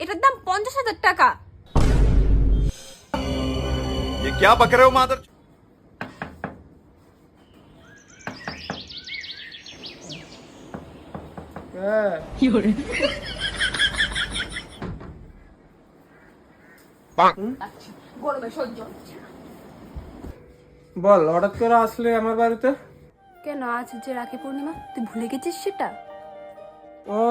এটার দাম 50,000 টাকা। ये क्या बक रहे हो मादर। গরমে সহ্য হচ্ছে না। বল, হঠাৎ করে আসলে আমার বাড়িতে? কেন, আজ যে রাখি পূর্ণিমা, তুই ভুলে গেছিস সেটা? ও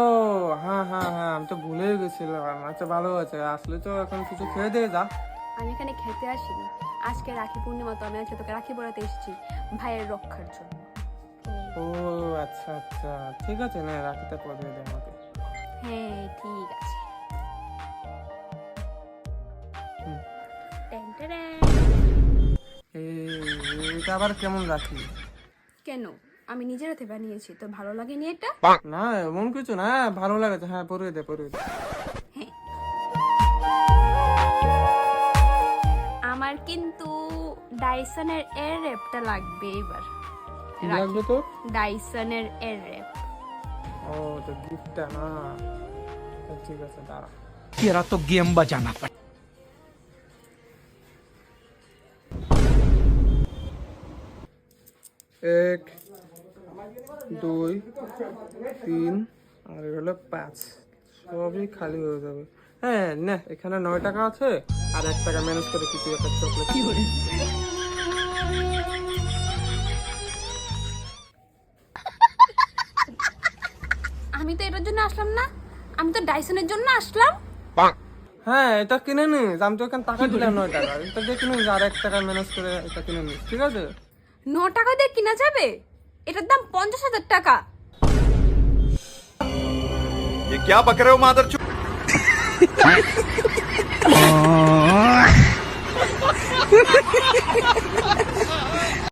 হ্যাঁ হ্যাঁ হ্যাঁ, আমি তো ভুলেই গেছিলাম। আচ্ছা ভালো আছে, আসলে তো এখন কিছু খেয়ে দিয়ে যা। আমি এখানে খেতে আসিনি, আজকে রাখি পূর্ণিমা, তো আমি আজকে তোকে রাখি পরাতে এসেছি ভাইয়ের রক্ষার জন্য। ও আচ্ছা আচ্ছা, ঠিক আছে, না রাখিতে পরিয়ে দে আমাকে। হ্যাঁ ঠিক আছে। হুম। Ten ten. এটা আবার কেমন রাখি? কেন, আমি নিজের হাতে বানিয়েছি, তো ভালো লাগেনি এটা? না এমন কিছু না, ভালো লাগেছে। হ্যাঁ পরিয়ে দে পরিয়ে দে। হ্যাঁ। আমার কিন্তু ডাইসনের এর র্যাপটা লাগবে এবার। কি লাগবে তো? ডাইসনের এর র্যাপ। ও তো গিফটটা না, তো ঠিক আছে দাঁড়া। तेरा तो गेम बजाना पड़ा। 1 2 3 আর হলো 5, সবই খালি হয়ে যাবে। হ্যাঁ না, এখানে 9 টাকা আছে, আর 1 টাকা ম্যানেজ করে কিছু একটা চকলেট। আমি তো এটার জন্য আসলাম না, আমি তো ডাইসনের জন্য আসলাম। হ্যাঁ এটা কিনে নিস, আমি তো এখানে টাকা দিলাম 9 টাকা, এটা দিয়ে কিনে নিস, আর 1 টাকা ম্যানেজ করে এটা কিনে নিস, ঠিক আছে? 9 টাকা দিয়ে কিনা যাবে? এটার দাম 50,000 টাকা। ये क्या बक रहे हो मादर।